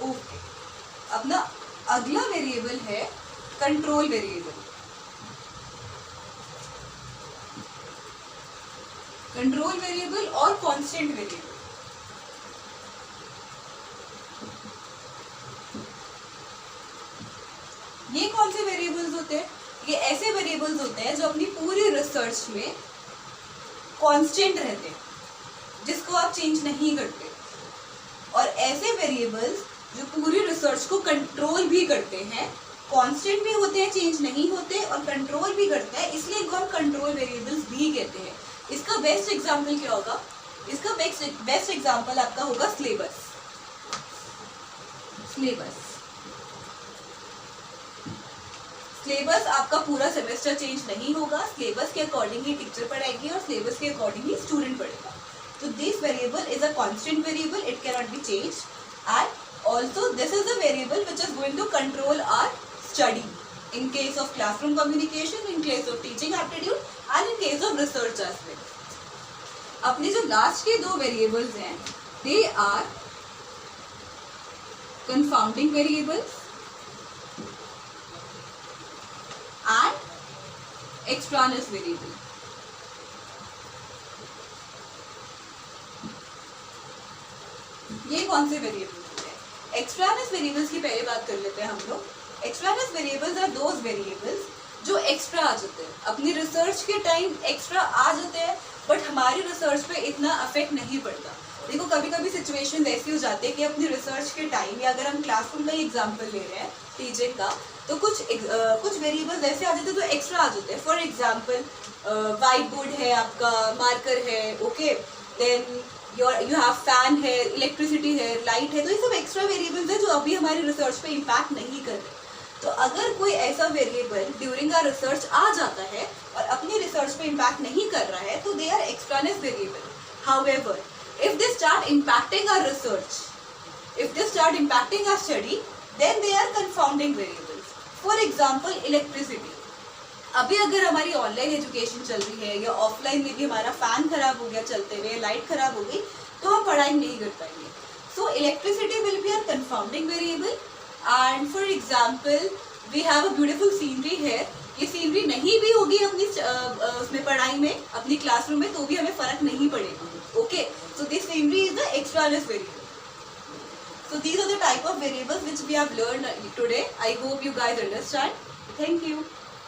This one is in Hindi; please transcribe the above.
ओके, अपना अगला वेरिएबल है कंट्रोल वेरिएबल। कंट्रोल वेरिएबल और कांस्टेंट वेरिएबल। ये कौन से वेरिएबल्स होते हैं? ये ऐसे वेरिएबल्स होते हैं जो अपनी पूरी रिसर्च में कांस्टेंट रहते हैं, जिसको आप चेंज नहीं करते। और ऐसे वेरिएबल्स जो पूरी रिसर्च को कंट्रोल भी करते हैं, कांस्टेंट भी होते हैं, चेंज नहीं होते, और कंट्रोल भी करते हैं, इसलिए इनको हम कंट्रोल वेरिएबल्स भी कहते हैं। इसका बेस्ट एग्जांपल क्या होगा? इसका बेस्ट एग्जांपल आपका होगा सिलेबस। सिलेबस आपका पूरा सेमेस्टर चेंज नहीं होगा, सिलेबस के अकॉर्डिंग ही टीचर पढ़ाएगी और सिलेबस के अकॉर्डिंग ही स्टूडेंट पढ़ेगा। तो this variable is a constant variable, it can not be changed, and also this is the variable which is going to control our study in case of classroom communication, in case of teaching aptitude, and in case of research as well. अपने जो लास्ट के दो वेरिएबल्स हैं, they are confounding variables and extraneous variable. ये कौन से वेरिएबल्स होते हैं? एक्स्ट्रानियस वेरिएबल्स की पहले बात कर लेते हैं हम लोग। एक्स्ट्रानियस वेरिएबल्स आर दोज वेरिएबल्स जो एक्स्ट्रा आ जाते हैं, अपनी रिसर्च के टाइम एक्स्ट्रा आ जाते हैं, बट हमारी रिसर्च पे इतना अफेक्ट नहीं पड़ता। देखो कभी कभी सिचुएशन ऐसी हो जाती है कि अपनी रिसर्च के टाइम, या अगर हम क्लासरूम का ही एग्जाम्पल ले रहे हैं टीचिंग का, तो कुछ वेरिएबल्स ऐसे आ जाते हैं जो एक्स्ट्रा आ जाते हैं। फॉर एग्जाम्पल व्हाइट बोर्ड है, आपका मार्कर है, okay, then you have fan है, इलेक्ट्रिसिटी है, लाइट है, तो ये सब एक्स्ट्रा वेरिएबल्स है जो अभी हमारी रिसर्च पे इम्पैक्ट नहीं कर रहे। तो अगर कोई ऐसा वेरिएबल ड्यूरिंग आवर रिसर्च आ जाता है और अपनी रिसर्च पे इम्पैक्ट नहीं कर रहा है, तो they are extraneous variable. However, if they start impacting our research, if they start impacting our study, then they are confounding variables. For example, electricity. अभी अगर हमारी ऑनलाइन एजुकेशन चल रही है या ऑफलाइन में भी हमारा फैन खराब हो गया चलते हुए, लाइट खराब हो गई, तो हम पढ़ाई नहीं कर पाएंगे। So electricity will be our confounding variable. And for example we have a beautiful scenery है, ये सीनरी नहीं भी होगी अपनी उसमें पढ़ाई में, अपनी क्लासरूम में, तो भी हमें फर्क नहीं पड़ेगा। Okay, so this scenery is the extraneous variable. So these are the type of variables which we have learned today. I hope you guys understand. Thank you.